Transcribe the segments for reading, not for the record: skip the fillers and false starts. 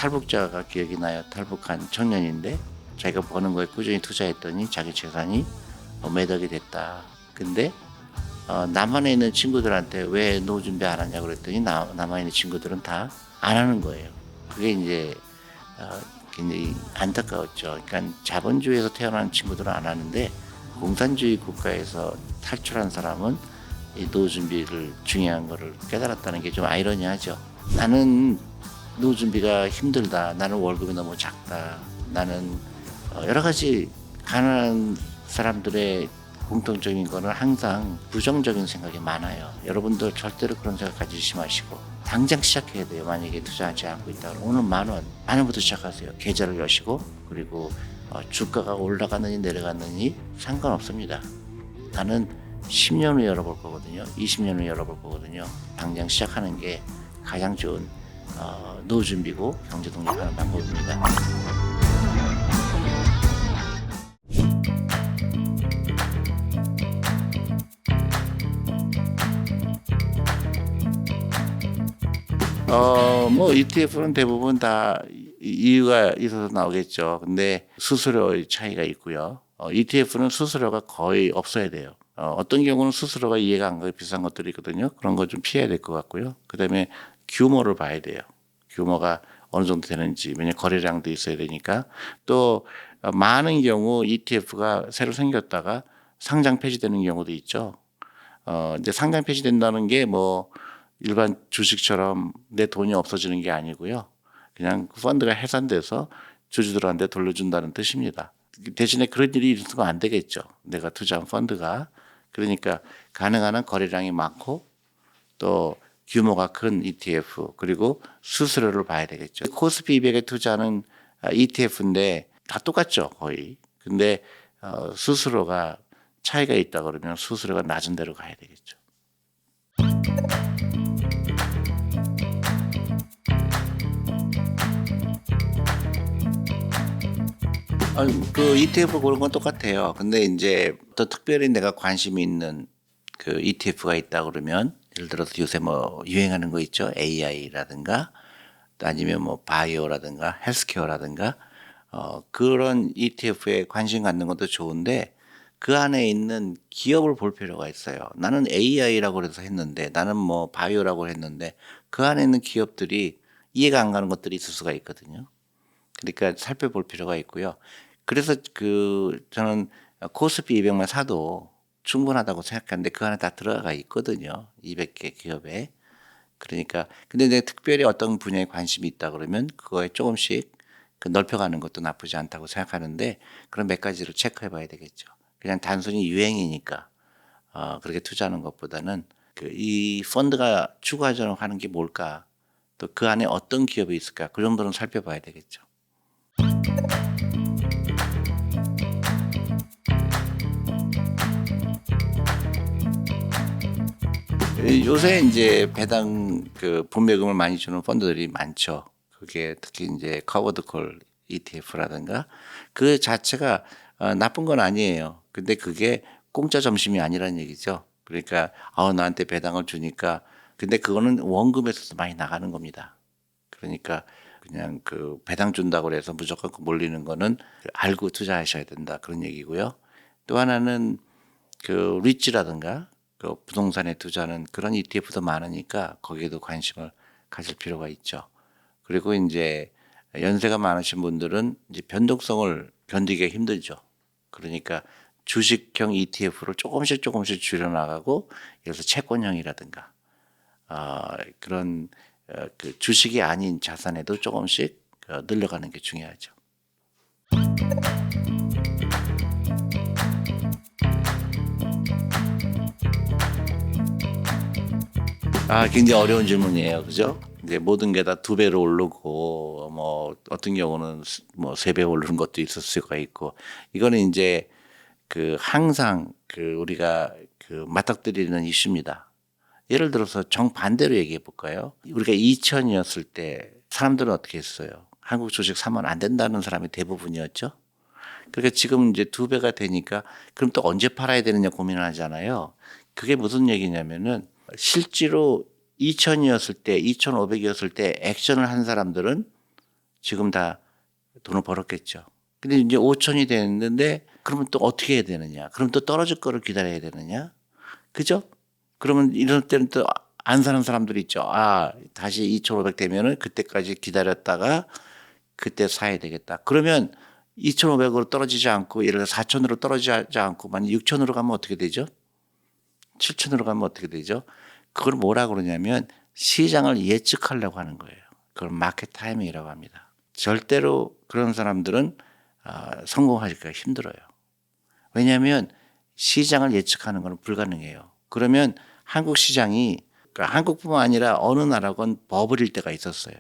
탈북자가 기억이 나요. 탈북한 청년인데 자기가 버는 거에 꾸준히 투자했더니 자기 재산이 매덕이 됐다. 근데 남한에 있는 친구들한테 왜 노후 준비 안 하냐고 그랬더니 남한에 있는 친구들은 다 안 하는 거예요. 그게 이제 굉장히 안타까웠죠. 그러니까 자본주의에서 태어난 친구들은 안 하는데 공산주의 국가에서 탈출한 사람은 이 노후 준비를 중요한 거를 깨달았다는 게 좀 아이러니하죠. 나는 노후 준비가 힘들다. 나는 월급이 너무 작다. 나는 여러 가지 가난한 사람들의 공통적인 거는 항상 부정적인 생각이 많아요. 여러분들 절대로 그런 생각 가지지 마시고 당장 시작해야 돼요. 만약에 투자하지 않고 있다 그러면 오늘 10,000원부터 시작하세요. 계좌를 여시고 그리고 주가가 올라갔느니 내려갔느니 상관없습니다. 나는 10년 후 열어볼 거거든요. 20년 후 열어볼 거거든요. 당장 시작하는 게 가장 좋은 노후 준비고 경제 독립하는 방법입니다. ETF는 대부분 다 이유가 있어서 나오겠죠. 근데 수수료의 차이가 있고요. ETF는 수수료가 거의 없어야 돼요. 어떤 경우는 수수료가 이해가 안 가고 비싼 것들이 있거든요. 그런 거 좀 피해야 될 것 같고요. 그다음에 규모를 봐야 돼요. 규모가 어느 정도 되는지, 왜냐면 거래량도 있어야 되니까. 또 많은 경우 ETF가 새로 생겼다가 상장 폐지되는 경우도 있죠. 이제 상장 폐지된다는 게 일반 주식처럼 내 돈이 없어지는 게 아니고요. 그냥 펀드가 해산돼서 주주들한테 돌려준다는 뜻입니다. 대신에 그런 일이 있으면 안 되겠죠. 내가 투자한 펀드가. 그러니까 가능한 한 거래량이 많고 또 규모가 큰 ETF 그리고 수수료를 봐야 되겠죠. 코스피 200에 투자하는 ETF인데 다 똑같죠, 거의. 근데 수수료가 차이가 있다 그러면 수수료가 낮은 데로 가야 되겠죠. 그 ETF 고른 건 똑같아요. 근데 이제 또 특별히 내가 관심이 있는 그 ETF가 있다 그러면 예를 들어서 요새 유행하는 거 있죠. AI라든가 아니면 바이오라든가 헬스케어라든가 그런 ETF에 관심 갖는 것도 좋은데 그 안에 있는 기업을 볼 필요가 있어요. 나는 AI라고 그래서 했는데 나는 바이오라고 했는데 그 안에 있는 기업들이 이해가 안 가는 것들이 있을 수가 있거든요. 그러니까 살펴볼 필요가 있고요. 그래서 저는 코스피 200만 사도 충분하다고 생각하는데 그 안에 다 들어가 있거든요. 200개 기업에. 그러니까 근데 내가 특별히 어떤 분야에 관심이 있다 그러면 그거에 조금씩 넓혀가는 것도 나쁘지 않다고 생각하는데 그런 몇 가지를 체크해 봐야 되겠죠. 그냥 단순히 유행이니까 그렇게 투자하는 것보다는 이 펀드가 추구하려고 하는 게 뭘까? 또 그 안에 어떤 기업이 있을까? 그 정도는 살펴봐야 되겠죠. 요새 이제 배당 분배금을 많이 주는 펀드들이 많죠. 그게 특히 이제 커버드 콜 ETF라든가 그 자체가 나쁜 건 아니에요. 근데 그게 공짜 점심이 아니라는 얘기죠. 그러니까 나한테 배당을 주니까 근데 그거는 원금에서도 많이 나가는 겁니다. 그러니까 그냥 배당 준다고 해서 무조건 몰리는 거는 알고 투자하셔야 된다 그런 얘기고요. 또 하나는 리츠라든가 부동산에 투자하는 그런 ETF도 많으니까 거기에도 관심을 가질 필요가 있죠. 그리고 이제 연세가 많으신 분들은 이제 변동성을 견디기가 힘들죠. 그러니까 주식형 ETF로 조금씩 줄여나가고 예를 들어서 채권형이라든가 그런 주식이 아닌 자산에도 조금씩 늘려가는 게 중요하죠. 굉장히 어려운 질문이에요. 그죠? 이제 모든 게 다 2배로 오르고, 어떤 경우는 3배 오르는 것도 있을 수가 있고, 이거는 이제 항상 우리가 맞닥뜨리는 이슈입니다. 예를 들어서 정반대로 얘기해 볼까요? 우리가 2000이었을 때 사람들은 어떻게 했어요? 한국 주식 사면 안 된다는 사람이 대부분이었죠. 그러니까 지금 이제 2배가 되니까 그럼 또 언제 팔아야 되느냐 고민을 하잖아요. 그게 무슨 얘기냐면은 실제로 2000이었을 때, 2500이었을 때 액션을 한 사람들은 지금 다 돈을 벌었겠죠. 근데 이제 5천이 됐는데 그러면 또 어떻게 해야 되느냐? 그럼 또 떨어질 거를 기다려야 되느냐? 그죠? 그러면 이럴 때는 또 안 사는 사람들이 있죠. 다시 2,500 되면은 그때까지 기다렸다가 그때 사야 되겠다. 그러면 2,500으로 떨어지지 않고 예를 들어 4,000으로 떨어지지 않고 만약 6,000으로 가면 어떻게 되죠? 7,000으로 가면 어떻게 되죠? 그걸 뭐라 그러냐면 시장을 예측하려고 하는 거예요. 그걸 마켓 타이밍이라고 합니다. 절대로 그런 사람들은 성공하기가 힘들어요. 왜냐하면 시장을 예측하는 건 불가능해요. 그러면 한국 시장이 그러니까 한국뿐만 아니라 어느 나라건 버블일 때가 있었어요.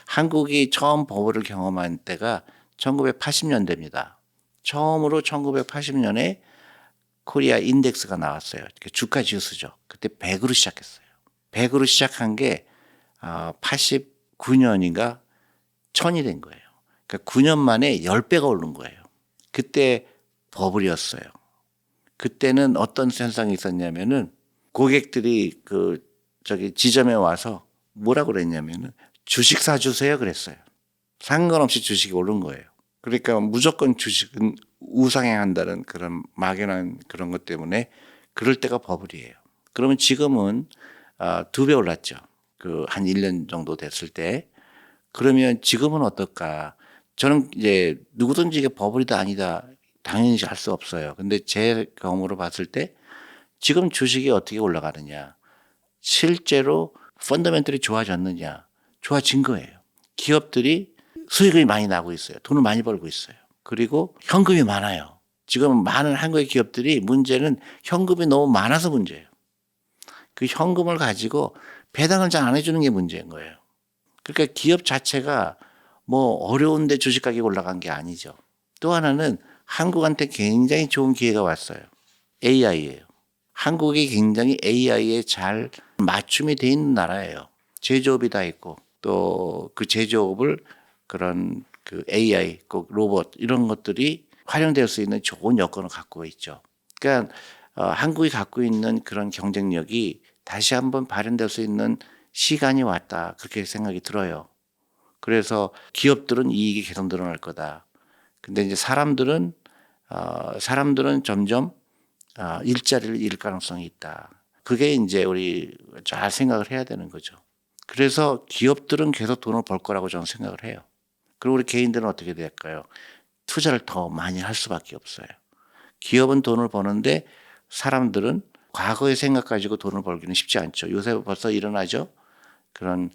한국이 처음 버블을 경험한 때가 1980년대입니다. 처음으로 1980년에 코리아 인덱스가 나왔어요. 주가 지수죠. 그때 100으로 시작했어요. 100으로 시작한 게 89년인가 1000이 된 거예요. 그러니까 9년 만에 10배가 오른 거예요. 그때 버블이었어요. 그때는 어떤 현상이 있었냐면은 고객들이 지점에 와서 뭐라고 그랬냐면은 주식 사주세요 그랬어요. 상관없이 주식이 오른 거예요. 그러니까 무조건 주식은 우상향한다는 그런 막연한 그런 것 때문에 그럴 때가 버블이에요. 그러면 지금은 2배 올랐죠. 한 1년 정도 됐을 때. 그러면 지금은 어떨까? 저는 이제 누구든지 이게 버블이다 아니다 당연히 할 수 없어요. 근데 제 경험으로 봤을 때 지금 주식이 어떻게 올라가느냐. 실제로 펀더멘털이 좋아졌느냐. 좋아진 거예요. 기업들이 수익이 많이 나고 있어요. 돈을 많이 벌고 있어요. 그리고 현금이 많아요. 지금 많은 한국의 기업들이 문제는 현금이 너무 많아서 문제예요. 그 현금을 가지고 배당을 잘 안 해주는 게 문제인 거예요. 그러니까 기업 자체가 뭐 어려운데 주식 가격이 올라간 게 아니죠. 또 하나는 한국한테 굉장히 좋은 기회가 왔어요. AI예요. 한국이 굉장히 AI에 잘 맞춤이 돼 있는 나라예요. 제조업이 다 있고 또 그 제조업을 그런 AI, 로봇 이런 것들이 활용될 수 있는 좋은 여건을 갖고 있죠. 그러니까 한국이 갖고 있는 그런 경쟁력이 다시 한번 발현될 수 있는 시간이 왔다 그렇게 생각이 들어요. 그래서 기업들은 이익이 계속 늘어날 거다. 근데 이제 사람들은 점점 일자리를 잃을 가능성이 있다. 그게 이제 우리 잘 생각을 해야 되는 거죠. 그래서 기업들은 계속 돈을 벌 거라고 저는 생각을 해요. 그리고 우리 개인들은 어떻게 될까요? 투자를 더 많이 할 수밖에 없어요. 기업은 돈을 버는데 사람들은 과거의 생각 가지고 돈을 벌기는 쉽지 않죠. 요새 벌써 일어나죠. 그런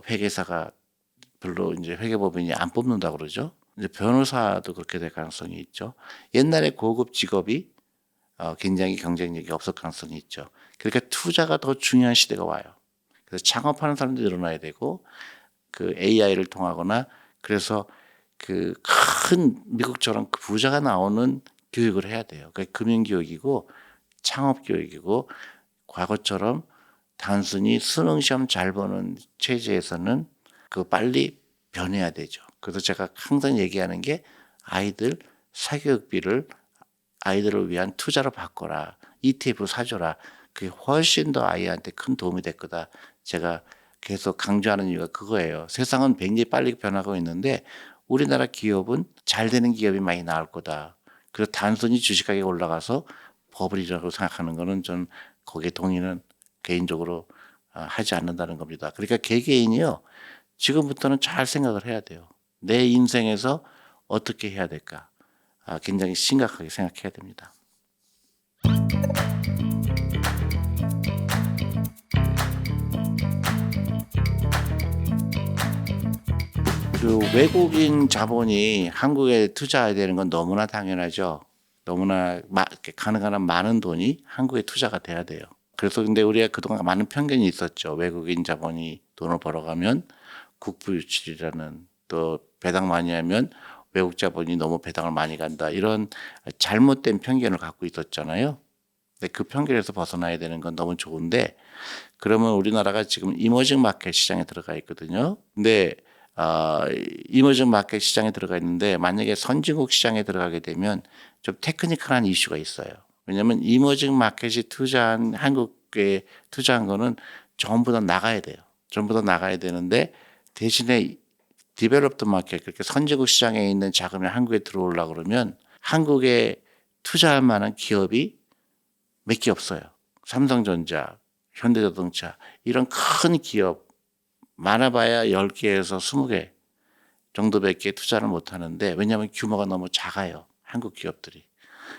회계사가 별로 이제 회계법인이 안 뽑는다고 그러죠. 이제 변호사도 그렇게 될 가능성이 있죠. 옛날에 고급 직업이 굉장히 경쟁력이 없을 가능성이 있죠. 그러니까 투자가 더 중요한 시대가 와요. 그래서 창업하는 사람들이 늘어나야 되고 AI를 통하거나 그래서 큰 미국처럼 부자가 나오는 교육을 해야 돼요. 그게 금융교육이고 창업교육이고 과거처럼 단순히 수능 시험 잘 보는 체제에서는 빨리 변해야 되죠. 그래서 제가 항상 얘기하는 게 아이들 사교육비를 아이들을 위한 투자로 바꿔라. ETF 사줘라. 그게 훨씬 더 아이한테 큰 도움이 될 거다. 제가 계속 강조하는 이유가 그거예요. 세상은 굉장히 빨리 변하고 있는데 우리나라 기업은 잘 되는 기업이 많이 나올 거다. 그래서 단순히 주식 가격이 올라가서 버블이라고 생각하는 거는 전 거기에 동의는 개인적으로 하지 않는다는 겁니다. 그러니까 개개인이요. 지금부터는 잘 생각을 해야 돼요. 내 인생에서 어떻게 해야 될까? 굉장히 심각하게 생각해야 됩니다. 외국인 자본이 한국에 투자해야 되는 건 너무나 당연하죠. 너무나 가능한 한 많은 돈이 한국에 투자가 돼야 돼요. 그래서 근데 우리가 그동안 많은 편견이 있었죠. 외국인 자본이 돈을 벌어가면 국부유출이라는 또 배당 많이 하면 외국 자본이 너무 배당을 많이 간다. 이런 잘못된 편견을 갖고 있었잖아요. 근데 그 편견에서 벗어나야 되는 건 너무 좋은데 그러면 우리나라가 지금 이머징 마켓 시장에 들어가 있거든요. 근데 이머징 마켓 시장에 들어가 있는데 만약에 선진국 시장에 들어가게 되면 좀 테크니컬한 이슈가 있어요. 왜냐하면 이머징 마켓이 한국에 투자한 거는 전부 다 나가야 돼요. 전부 다 나가야 되는데 대신에 디벨롭드 마켓, 그렇게 선진국 시장에 있는 자금이 한국에 들어오려고 그러면 한국에 투자할 만한 기업이 몇 개 없어요. 삼성전자, 현대자동차 이런 큰 기업 많아봐야 10개에서 20개 정도밖에 투자를 못 하는데, 왜냐하면 규모가 너무 작아요. 한국 기업들이.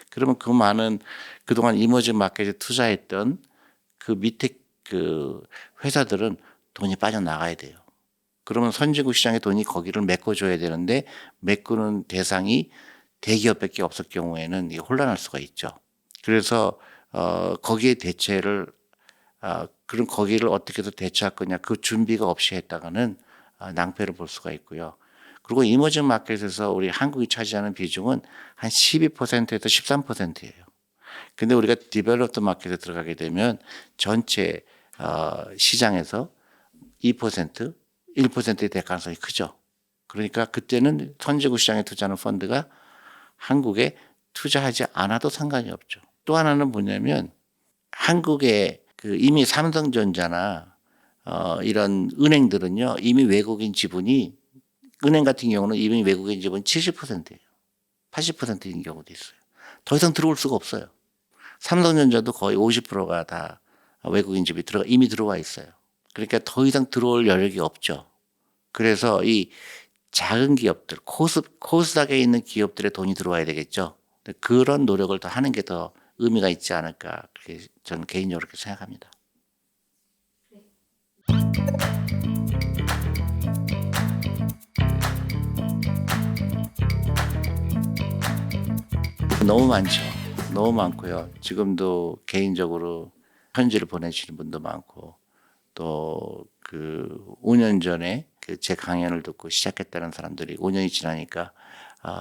그러면 그 많은 그동안 이머징 마켓에 투자했던 그 밑에 그 회사들은 돈이 빠져나가야 돼요. 그러면 선진국 시장에 돈이 거기를 메꿔줘야 되는데 메꾸는 대상이 대기업밖에 없을 경우에는 이게 혼란할 수가 있죠. 그래서 거기에 대체를 그럼 거기를 어떻게 해서 대처할 거냐, 그 준비가 없이 했다가는 낭패를 볼 수가 있고요. 그리고 이머징 마켓에서 우리 한국이 차지하는 비중은 한 12%에서 13%예요. 근데 우리가 디벨롭드 마켓에 들어가게 되면 전체 시장에서 2%, 1%에 될 가능성이 크죠. 그러니까 그때는 선진국 시장에 투자하는 펀드가 한국에 투자하지 않아도 상관이 없죠. 또 하나는 뭐냐면 한국에 그 이미 삼성전자나 이런 은행들은요, 이미 외국인 지분이, 은행 같은 경우는 이미 외국인 지분 70%예요. 80%인 경우도 있어요. 더 이상 들어올 수가 없어요. 삼성전자도 거의 50%가 다 외국인 지분이 이미 들어와 있어요. 그러니까 더 이상 들어올 여력이 없죠. 그래서 이 작은 기업들, 코스닥에 있는 기업들의 돈이 들어와야 되겠죠. 그런 노력을 더 하는 게 더 의미가 있지 않을까, 그렇게 저는 개인적으로 그렇게 생각합니다. 너무 많죠. 너무 많고요. 지금도 개인적으로 편지를 보내주시는 분도 많고, 또 그 5년 전에 그 제 강연을 듣고 시작했다는 사람들이 5년이 지나니까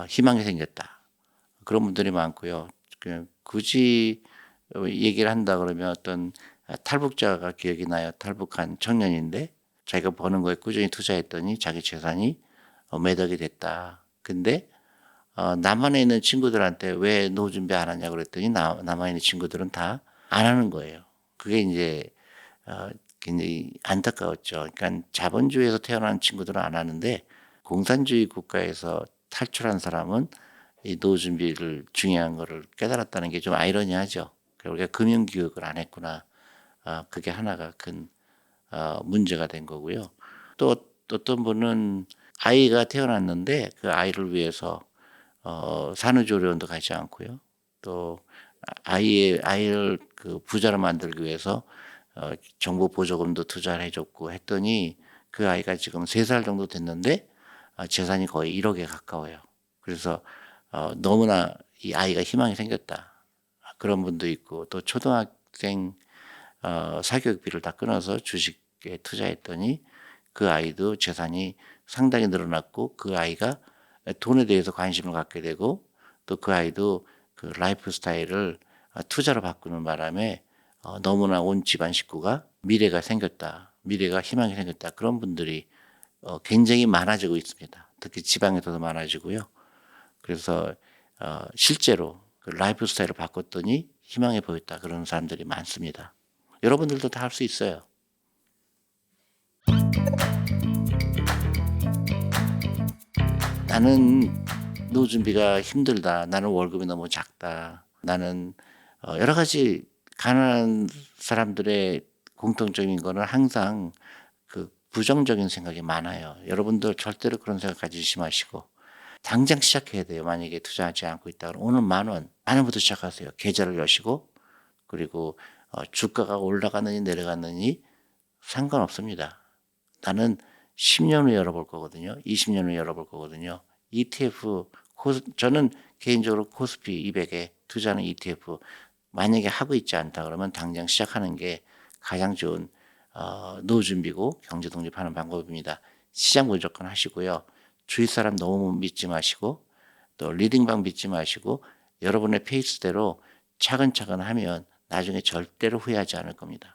희망이 생겼다, 그런 분들이 많고요. 굳이 얘기를 한다 그러면 어떤 탈북자가 기억이 나요. 탈북한 청년인데 자기가 버는 거에 꾸준히 투자했더니 자기 재산이 매덕이 됐다. 근데 남한에 있는 친구들한테 왜 노후 준비 안 하냐 그랬더니 남한에 있는 친구들은 다 안 하는 거예요. 그게 이제 굉장히 안타까웠죠. 그러니까 자본주의에서 태어난 친구들은 안 하는데 공산주의 국가에서 탈출한 사람은 이 노후 준비를 중요한 거를 깨달았다는 게 좀 아이러니하죠. 우리가 금융 교육을 안 했구나. 그게 하나가 큰 문제가 된 거고요. 또 어떤 분은 아이가 태어났는데 그 아이를 위해서 산후조리원도 가지 않고요. 또 아이를 그 부자로 만들기 위해서 정부 보조금도 투자를 해줬고 했더니 그 아이가 지금 3살 정도 됐는데 재산이 거의 1억에 가까워요. 그래서 너무나 이 아이가 희망이 생겼다, 그런 분도 있고, 또 초등학생 사교육비를 다 끊어서 주식에 투자했더니 그 아이도 재산이 상당히 늘어났고, 그 아이가 돈에 대해서 관심을 갖게 되고, 또 그 아이도 그 라이프 스타일을 투자로 바꾸는 바람에 너무나 온 집안 식구가 미래가 생겼다, 미래가 희망이 생겼다, 그런 분들이 굉장히 많아지고 있습니다. 특히 지방에서도 많아지고요. 그래서 실제로 그 라이프 스타일을 바꿨더니 희망이 보였다, 그런 사람들이 많습니다. 여러분들도 다 할 수 있어요. 나는 노후 준비가 힘들다, 나는 월급이 너무 작다, 나는 여러 가지 가난한 사람들의 공통적인 거는 항상 그 부정적인 생각이 많아요. 여러분들 절대로 그런 생각 가지지 마시고 당장 시작해야 돼요. 만약에 투자하지 않고 있다 그러면 오늘 10,000원부터 시작하세요. 계좌를 여시고, 그리고 주가가 올라가느니 내려가느니 상관없습니다. 나는 10년 후에 열어볼 거거든요. 20년 후에 열어볼 거거든요. ETF, 저는 개인적으로 코스피 200에 투자하는 ETF 만약에 하고 있지 않다 그러면 당장 시작하는 게 가장 좋은 노후 준비고 경제 독립하는 방법입니다. 시장 무조건 하시고요. 주위 사람 너무 믿지 마시고, 또 리딩방 믿지 마시고, 여러분의 페이스대로 차근차근 하면 나중에 절대로 후회하지 않을 겁니다.